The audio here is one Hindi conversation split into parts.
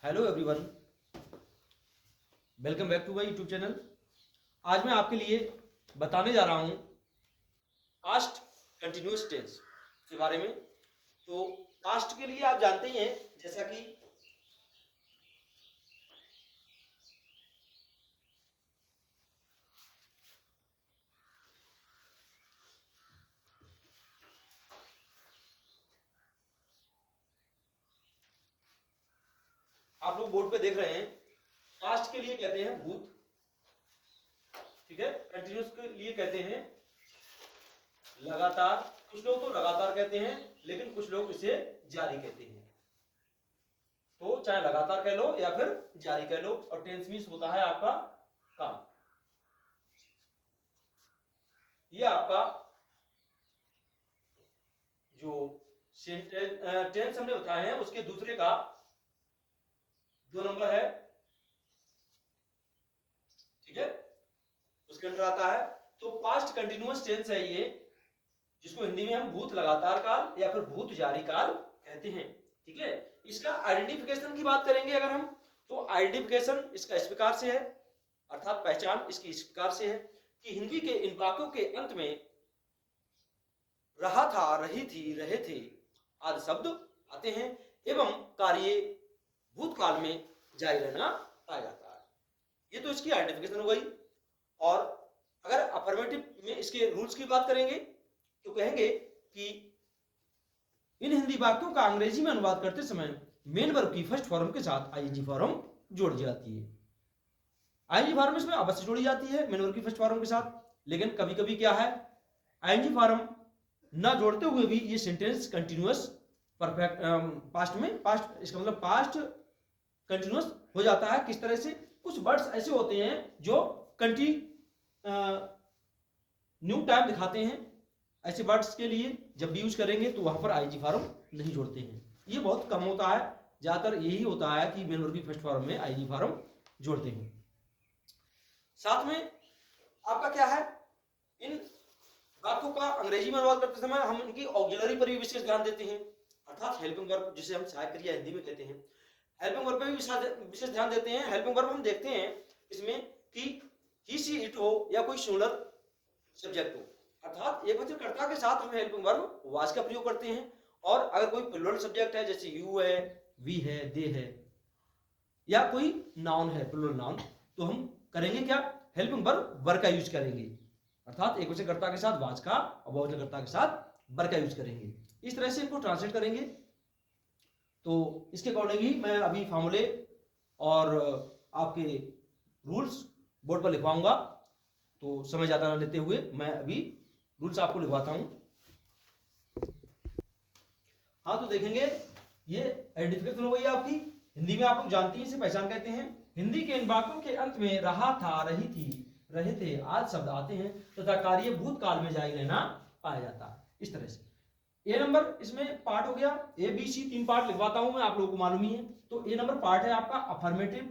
Hello everyone, welcome back to my YouTube channel. आज मैं आपके लिए बताने जा रहा हूँ पास्ट कंटिन्यूअस टेंस के बारे में। तो पास्ट के लिए आप जानते ही हैं, जैसा कि आप लोग बोर्ड पे देख रहे हैं, पास्ट के लिए कहते हैं भूत, ठीक है। कंटिन्यूअस के लिए कहते हैं लगातार। कुछ लोग तो लगातार कहते हैं, लेकिन कुछ लोग इसे जारी कहते हैं। तो चाहे लगातार कह लो या फिर जारी कह लो, और टेंस मींस होता है आपका काम। ये आपका जो टेंस हमने बताए हैं उसके दूसरे का 2 नंबर है, ठीक है। उसके अंदर आता है तो पास्ट कंटिन्यूअस टेंस है ये, जिसको हिंदी में हम भूत लगातार काल या फिर भूत जारी काल कहते हैं, ठीक है। इसका आइडेंटिफिकेशन की बात करेंगे अगर हम, तो आइडेंटिफिकेशन इसका इस प्रकार से है, अर्थात पहचान इसकी इस प्रकार से है कि हिंदी के इन वाक्यों के अंत में रहा था, रही थी, रहे थे आदि शब्द आते हैं एवं कार्य भूतकाल में जारी रहना पाया जाता है। ये तो इसकी आइडेंटिफिकेशन हो गई। और अगर अफर्मेटिव में इसके रूल्स की बात करेंगे तो कहेंगे कि इन हिंदी वाक्यों का अंग्रेजी में अनुवाद करते समय मेन वर्ब की फर्स्ट फॉर्म के साथ आईएनजी फॉर्म जोड़ी जाती है। आईएनजी फॉर्म इसमें अवश्य जोड़ी जाती है मेन वर्ब की फर्स्ट फॉर्म के साथ, लेकिन कभी कभी क्या है, आईएनजी फॉर्म ना जोड़ते हुए भी ये सेंटेंस कंटिन्यूअस परफेक्ट पास्ट में, पास्ट इसका मतलब पास्ट कंटिन्यूअस हो जाता है। किस तरह से, कुछ वर्ड्स ऐसे होते हैं जो न्यू टाइम दिखाते हैं, ऐसे वर्ड्स के लिए जब भी यूज करेंगे तो वहां पर आईएनजी फॉर्म नहीं जोड़ते हैं। ये बहुत कम होता है, ज्यादातर यही होता है कि मेन वर्ब की फर्स्ट फॉर्म में आईएनजी फॉर्म जोड़ते हैं। साथ में आपका क्या है, इन वाक्यों का अंग्रेजी में अनुवाद करते समय हम इनकी ऑक्सिलरी पर भी विशेष ध्यान देते हैं, अर्थात हेल्पिंग वर्ब जिसे हम सहायक क्रिया हिंदी में कहते हैं, हेल्पिंग वर्ब पे भी विशेष ध्यान देते हैं। हेल्पिंग वर्ब हम देखते हैं इसमें कि ही सी इट हो या कोई सिंगुलर सब्जेक्ट हो, अर्थात एक वचन कर्ता के साथ हम हेल्पिंग वर्ब वाज का प्रयोग करते हैं। और अगर कोई प्लूरल सब्जेक्ट है, जैसे यू है, वी है, दे है, या कोई नाउन है प्लूरल नाउन, तो हम करेंगे क्या, हेल्पिंग वर्ब वर का यूज करेंगे, अर्थात एक वचन कर्ता के साथ वाज का और बहुवचन कर्ता के साथ वर का यूज करेंगे। इस तरह से इनको ट्रांसलेट करेंगे। तो इसके अकॉर्डिंग ही मैं अभी फॉर्मूले और आपके रूल्स बोर्ड पर लिखवाऊंगा। तो समय ज्यादा न लेते हुए मैं अभी रूल्स आपको लिखवाता हूं। हाँ, तो देखेंगे ये आइडेंटिफिकेशन हो गई आपकी। हिंदी में आप लोग जानती हैं, इसे पहचान कहते हैं। हिंदी के इन वाक्यों के अंत में रहा था, रही थी, रहे थे आज शब्द आते हैं तथा कार्य भूतकाल में जारी रहना पाया जाता है। इस तरह से ए नंबर इसमें पार्ट हो गया, ए बी सी 3 पार्ट लिखवाता हूं मैं, आप लोगों को मालूम ही है। तो ए नंबर पार्ट है आपका अफर्मेटिव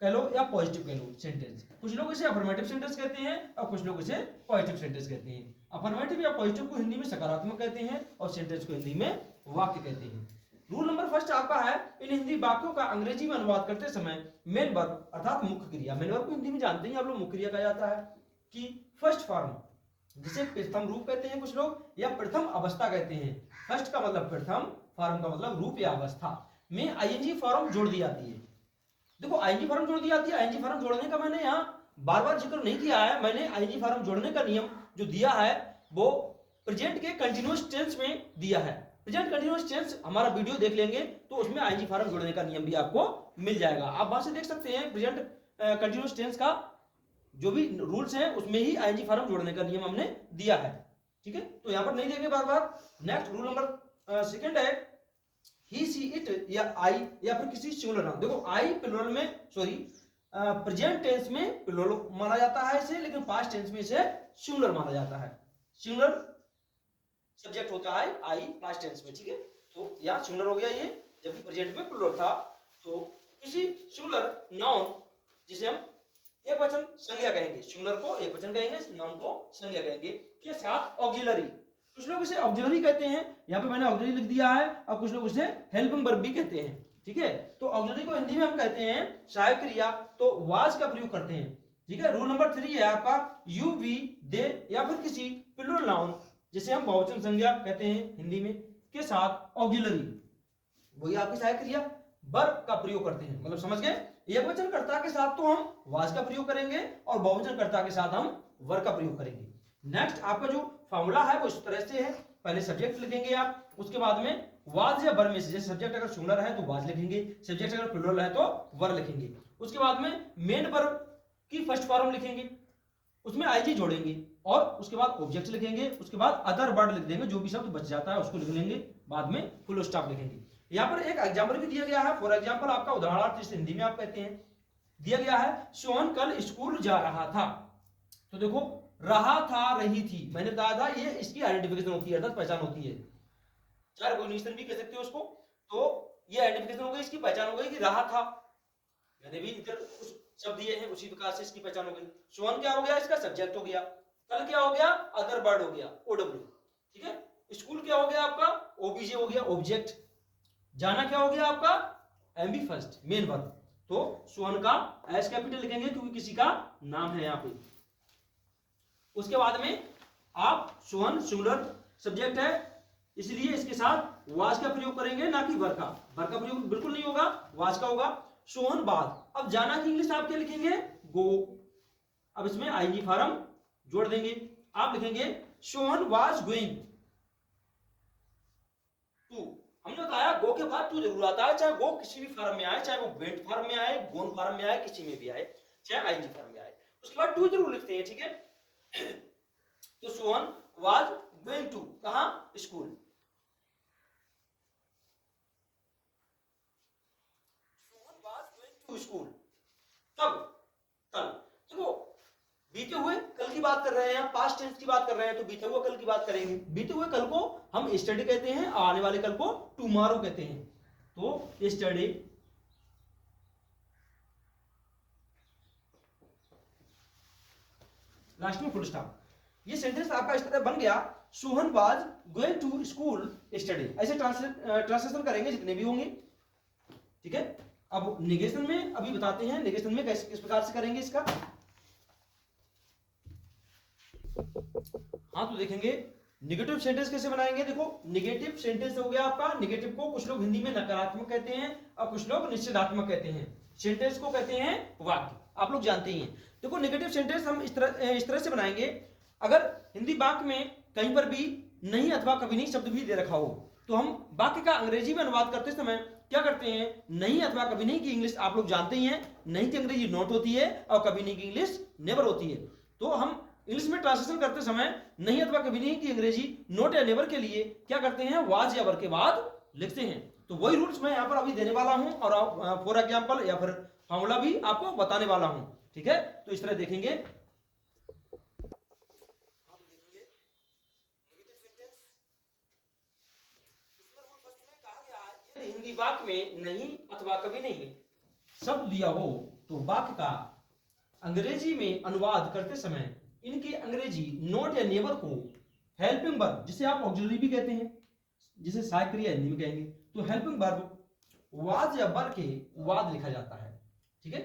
कह लो या पॉजिटिव कह लो सेंटेंस। कुछ लोग इसे अफर्मेटिव सेंटेंस कहते हैं और कुछ लोग इसे पॉजिटिव सेंटेंस कहते हैं। अफर्मेटिव या पॉजिटिव को हिंदी में सकारात्मक कहते हैं और सेंटेंस को हिंदी में वाक्य कहते हैं। रूल नंबर फर्स्ट आपका है, इन हिंदी वाक्यों का अंग्रेजी में अनुवाद करते समय मेन वर्ब अर्थात मुख्य क्रिया, मेन वर्ब को हिंदी में जानते हैं आप लोग, मुख्य क्रिया कहा जाता है कि फर्स्ट फॉर्म, जिसे प्रथम रूप कहते हैं कुछ लोग, या प्रथम अवस्था कहते हैं। फर्स्ट का मतलब प्रथम, फॉर्म का मतलब रूप या अवस्था में आईएनजी फॉर्म जोड़ दी जाती है। देखो आईएनजी फॉर्म जोड़ दी जाती है। आईएनजी फॉर्म जोड़ने का मैंने यहाँ बार बार जिक्र नहीं किया है। मैंने आईएनजी फॉर्म जोड़ने का नियम जो दिया है वो प्रेजेंट के कंटिन्यूअस टेंस में दिया है। प्रेजेंट कंटिन्यूअस टेंस हमारा वीडियो देख लेंगे तो उसमें आईएनजी फॉर्म जोड़ने का नियम भी आपको मिल जाएगा। आप वहां से देख सकते हैं प्रेजेंट कंटिन्यूअस टेंस का जो भी रूल्स हैं उसमें ही आईएनजी फॉर्म जोड़ने का नियम हमने दिया है, ठीक है। तो यहाँ पर नहीं देंगे बार बार। नेक्स्ट रूल नंबर सेकंड है, ही सी इट या आई या फिर किसी सिंगुलर नाउन। देखो आई प्लूरल में, सॉरी प्रेजेंट टेंस में प्लूरल माना जाता है इसे, लेकिन पास्ट टेंस में इसे सिंगुलर माना जाता है। सिंगुलर सब्जेक्ट होता है आई पास्ट टेंस में, ठीक है। तो यहाँ सिंगुलर हो गया ये, जबकि प्रेजेंट में प्लूरल था। तो किसी सिंगुलर नाउन जिसे हम एक वचन संज्ञा कहेंगे, सिंगुलर को एक वचन कहेंगे, नाउन को संज्ञा कहेंगे, के साथ ऑक्सिलरी। कुछ लोग इसे ऑक्सिलरी कहते हैं, यहाँ पे मैंने ऑक्सिलरी लिख दिया है, और कुछ लोग इसे हेल्पिंग वर्ब भी कहते हैं। ठीक है। तो ऑक्सिलरी को हिंदी में हम कहते हैं सहायक क्रिया, तो वाज का प्रयोग करते हैं। ठीक है। रूल नंबर 3 है आपका यू, वी, दे या फिर किसी प्लूरल नाउन जिसे हम बहुवचन संज्ञा कहते हैं हिंदी में के साथ ऑक्सिलरी, वही आपकी सहायक क्रिया वर्ब का प्रयोग करते हैं। मतलब समझ गए, एकवचनकर्ता के साथ तो हम वाज का प्रयोग करेंगे और बहुवचनकर्ता के साथ हम वर का प्रयोग करेंगे। नेक्स्ट आपका जो फॉर्मूला है वो इस तरह से है, पहले सब्जेक्ट लिखेंगे आप, उसके बाद में वाज या वर में से, जैसे सब्जेक्ट अगर सिंगुलर है तो वाज लिखेंगे, सब्जेक्ट अगर प्लूरल है तो वर लिखेंगे। उसके बाद में मेन वर्ब की फर्स्ट फॉर्म लिखेंगे, उसमें आईजी जोड़ेंगे और उसके बाद ऑब्जेक्ट लिखेंगे, उसके बाद अदर वर्ड लिख देंगे, जो भी शब्द बच जाता है उसको लिख लेंगे, बाद में फुल स्टॉप लिखेंगे। यहाँ पर एक एग्जाम्पल भी दिया गया है, फॉर एग्जाम्पल आपका उदाहरणार्थ जिसे हिंदी में आप कहते हैं, दिया गया है सोहन कल स्कूल जा रहा था। तो देखो रहा था, रही थी, मैंने बताया था ये इसकी आइडेंटिफिकेशन होती है, अर्थात पहचान होती है, चार कोग्निशन भी कह सकते हो उसको। तो ये आइडेंटिफिकेशन हो गई, इसकी पहचान हो गई कि रहा था, मैंने भी इधर कुछ शब्द दिए हैं, उसी प्रकार से इसकी पहचान हो गई। सोहन क्या हो गया, इसका सब्जेक्ट हो गया, कल क्या हो गया, अदर वर्ड हो गया, ओडब्ल्यू। ठीक है। स्कूल क्या हो गया आपका, ओबीजे हो गया, ऑब्जेक्ट। जाना क्या हो गया आपका, एमबी फर्स्ट, मेन वर्ब। तो सोहन का एस कैपिटल लिखेंगे क्योंकि किसी का नाम है यहाँ पे। उसके बाद में आप सोहन सिंगुलर सब्जेक्ट है, इसलिए इसके साथ वाज का प्रयोग करेंगे, ना कि वर का। वर का प्रयोग बिल्कुल नहीं होगा, वाज का होगा। सोहन बाद, अब जाना की इंग्लिश आप क्या लिखेंगे, गो। अब इसमें आईजी फॉर्म जोड़ देंगे, आप लिखेंगे सोहन वाज गोइंग टू। हमने बताया गो के बाद टू जरूर आता है, चाहे गो किसी भी फॉर्म में आए, चाहे वो वेंट फॉर्म में आए, गोन फॉर्म में आए, किसी में भी आए, चाहे आईजी फॉर्म में आए, उसके बाद टू जरूर लिखते हैं। ठीक है। तो सोहन वाज गोइंग टू, कहां, स्कूल। स्कूल कब, कल। देखो बीते हुए कल की बात कर रहे हैं, पास्ट टेंस की बात कर रहे हैं, तो बीते हुए कल की बात करेंगे। बीते हुए कल को हम यस्टरडे कहते हैं, आने वाले कल को टुमारो कहते हैं। तो यस्टरडे, लास्ट में फुल स्टॉप। ये सेंटेंस आपका इस तरह बन गया, Sohan was going to school yesterday. ऐसे ट्रांसलेशन करेंगे जितने भी होंगे। ठीक है। अब नेगेशन में अभी बताते हैं, नेगेशन में कैसे किस प्रकार से करेंगे इसका। हाँ तो देखेंगे निगेटिव सेंटेंस कैसे बनाएंगे। देखो निगेटिव सेंटेंस हो गया आपका, निगेटिव को कुछ लोग हिंदी में नकारात्मक कहते हैं और कुछ लोग निषेधात्मक कहते हैं। सेंटेंस को कहते हैं वाक्य, आप लोग जानते ही हैं। देखो निगेटिव सेंटेंस हम इस तरह से बनाएंगे, अगर हिंदी वाक्य में कहीं पर भी नहीं अथवा कभी नहीं शब्द भी दे रखा हो, तो हम वाक्य का अंग्रेजी में अनुवाद करते समय क्या करते हैं, नहीं अथवा कभी नहीं की इंग्लिश आप लोग जानते ही हैं, नहीं की अंग्रेजी नॉट होती है और कभी नहीं की इंग्लिश नेवर होती है। तो हम इंग्लिश में ट्रांसलेशन करते समय नहीं अथवा कभी नहीं की अंग्रेजी नोट या नेवर के लिए क्या करते हैं, वाज या वर के बाद लिखते हैं। तो वही रूल्स मैं यहाँ पर अभी देने वाला हूं और फॉर एग्जांपल या फिर फॉर्मूला भी आपको बताने वाला हूं। ठीक है। तो इस तरह देखेंगे, हिंदी वाक्य में नहीं अथवा कभी नहीं शब्द दिया हो तो वाक्य का अंग्रेजी में अनुवाद करते समय इनके अंग्रेजी नोट या नेवर को हेल्पिंग वर्ब, जिसे आप ऑक्सिलरी भी कहते हैं, जिसे सहायक क्रिया हिंदी में कहेंगे, तो हेल्पिंग वर्ब वाज या वर के बाद लिखा जाता है। ठीक है।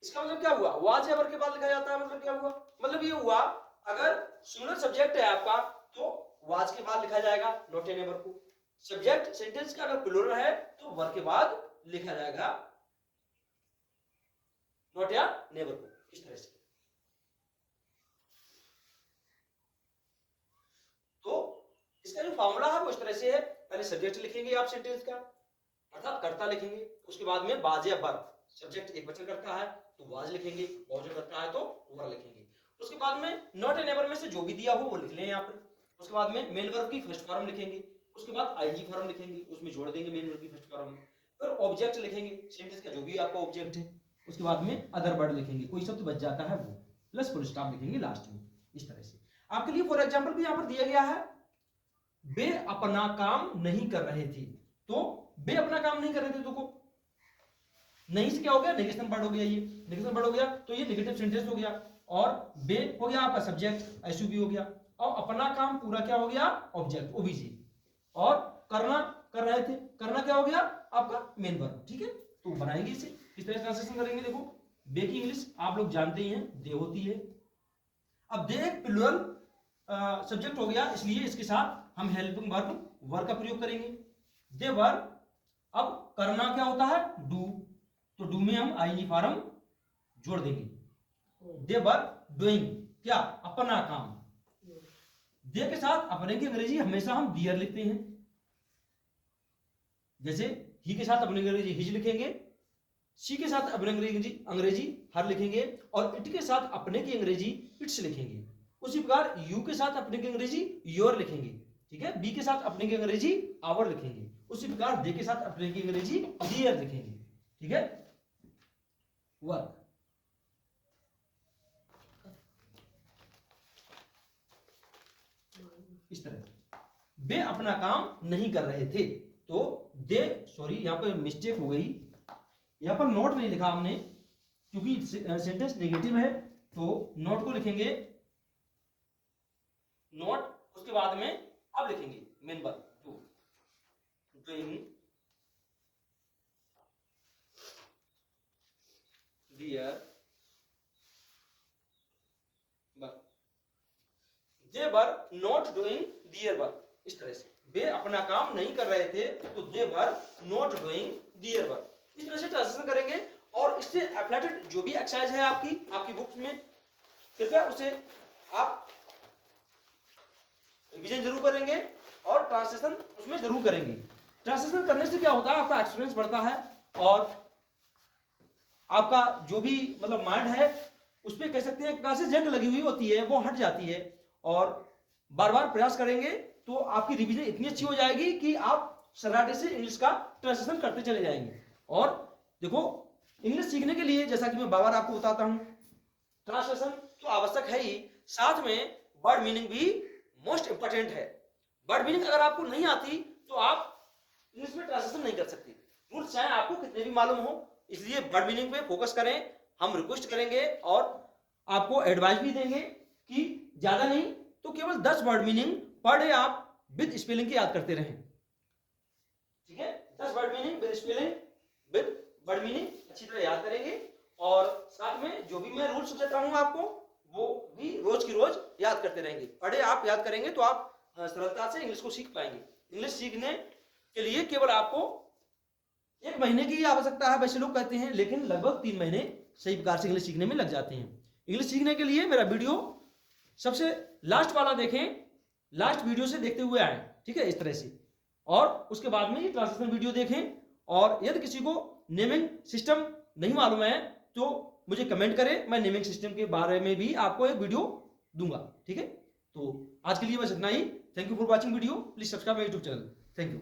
इसका मतलब क्या हुआ, वाज या वर के बाद लिखा जाता है, मतलब क्या हुआ, मतलब ये हुआ अगर सिंगुलर सब्जेक्ट है आपका तो वाज के बाद लिखा जाएगा नोट या नेवर को। सब्जेक्ट सेंटेंस का अगर प्लूरल है तो वर के बाद लिखा जाएगा नॉट या नेवर को, इस तरह से। तो इसका जो फॉर्मूला है वो इस तरह से है, पहले सब्जेक्ट लिखेंगे आप सेंटेंस का, अर्थात कर्ता लिखेंगे, उसके बाद में वाज या वर, सब्जेक्ट एक वचन करता है तो वाज लिखेंगे, बहुवचन करता है तो वर लिखेंगे। उसके बाद में नॉट या नेवर में से जो भी दिया हो वो लिख लें यहाँ पर। उसके बाद में मेन वर्ब की फर्स्ट फॉर्म लिखेंगे, उसके बाद आईजी फॉर्म लिखेंगे, उसमें जोड़ देंगे मेन वर्ब की फर्स्ट फॉर्म में, फिर ऑब्जेक्ट लिखेंगे सेंटेंस का जो भी आपका ऑब्जेक्ट है, उसके बाद में अदर वर्ड लिखेंगे, कोई शब्द बच जाता है वो, प्लस फुल स्टॉप लिखेंगे लास्ट में। इस तरह से आपके लिए फॉर एग्जांपल भी यहाँ पर दिया गया है, वे अपना काम नहीं कर रहे थे। तो वे अपना काम नहीं कर रहे थे, तो नहीं से क्या हो गया, नेगेशन वर्ड हो गया, ये नेगेशन वर्ड हो गया, तो ये नेगेटिव सेंटेंस हो गया। और वे हो गया आपका सब्जेक्ट, एसयूवी हो गया, और अपना काम पूरा क्या हो गया, ऑब्जेक्ट ओबीसी। और करना कर रहे थे, करना क्या हो गया, आपका मेन वर्ब, ठीक है। तो बनाएंगे इसे, किस तरह ट्रांसलेशन करेंगे, देखो दे की इंग्लिश आप लोग जानते ही हैं, दे होती है। अब दे एक प्लूरल सब्जेक्ट हो गया, इसलिए इसके साथ हम हेल्पिंग वर्ब वर का प्रयोग करेंगे। दे वर, अब करना क्या होता है, डू, तो डू में हम आईएनजी फॉर्म जोड़ देंगे। दे वर डूइंग, क्या, अपना काम। दे के साथ अपने की अंग्रेजी हमेशा हम डियर लिखते हैं, जैसे ही के साथ अपने अंग्रेजी हिज लिखेंगे, शी के साथ अपने अंग्रेजी हर लिखेंगे, और इट के साथ अपने की अंग्रेजी इट्स लिखेंगे। उसी प्रकार यू के साथ अपने की अंग्रेजी योर लिखेंगे, ठीक है। बी के साथ अपने की अंग्रेजी आवर लिखेंगे। उसी प्रकार दे के साथ अपने की अंग्रेजी डियर लिखेंगे, ठीक है। वर्क, इस तरह वे अपना काम नहीं कर रहे थे, तो दे, सॉरी यहां पर मिस्टेक हो गई, यहां पर नोट नहीं लिखा हमने, क्योंकि सेंटेंस नेगेटिव है, तो नोट को लिखेंगे नोट, उसके बाद में अब लिखेंगे main verb to, doing their work, they were not doing their work, इस तरह से वे अपना काम नहीं कर रहे थे, तो they were not doing their work, इस तरह से ट्रांसलेशन करेंगे। और इससे एफलेटेड जो भी एक्सरसाइज है आपकी बुक्स में, कृपया उसे आप रिवीजन जरूर करेंगे और ट्रांसलेशन उसमें जरूर करेंगे। ट्रांसलेशन करने से क्या होता है, आपका एक्सपीरियंस बढ़ता है, और आपका जो भी मतलब माइंड है उस पर कह सकते हैं एक से जंग लगी हुई होती है, वो हट जाती है, और बार बार प्रयास करेंगे तो आपकी रिवीजन इतनी अच्छी हो जाएगी कि आप सराटे से इंग्लिश का ट्रांसलेशन करते चले जाएंगे। और देखो इंग्लिश सीखने के लिए, जैसा कि मैं बार बार आपको बताता हूं, ट्रांसलेशन तो आवश्यक है ही, साथ में वर्ड मीनिंग भी मोस्ट इंपॉर्टेंट है। वर्ड मीनिंग अगर आपको नहीं आती तो आप इंग्लिश में ट्रांसलेशन नहीं कर सकते, रूल्स चाहे आपको कितने भी मालूम हो। इसलिए वर्ड मीनिंग पे फोकस करें, हम रिक्वेस्ट करेंगे और आपको एडवाइस भी देंगे कि ज्यादा नहीं तो केवल 10 वर्ड मीनिंग पर डे आप विद स्पेलिंग की याद करते रहें, ठीक है। 10 word meaning with spelling, with word meaning अच्छी तरह याद करेंगे, और साथ में जो भी मैं रूल्स देता हूं आपको वो भी रोज की रोज याद करते रहेंगे। पर डे आप याद करेंगे तो आप सरलता से इंग्लिश को सीख पाएंगे। इंग्लिश सीखने के लिए केवल आपको 1 महीने की आवश्यकता है, वैसे लोग कहते हैं, लेकिन लगभग 3 महीने सही प्रकार से इंग्लिश सीखने में लग जाते हैं। इंग्लिश सीखने के लिए मेरा वीडियो सबसे लास्ट वाला देखें, लास्ट वीडियो से देखते हुए आए, ठीक है, इस तरह से, और उसके बाद में ये ट्रांसलेशन वीडियो देखें। और यदि किसी को नेमिंग सिस्टम नहीं मालूम है तो मुझे कमेंट करें, मैं नेमिंग सिस्टम के बारे में भी आपको एक वीडियो दूंगा, ठीक है। तो आज के लिए बस इतना ही। Thank you for watching video, please subscribe my YouTube channel. Thank you.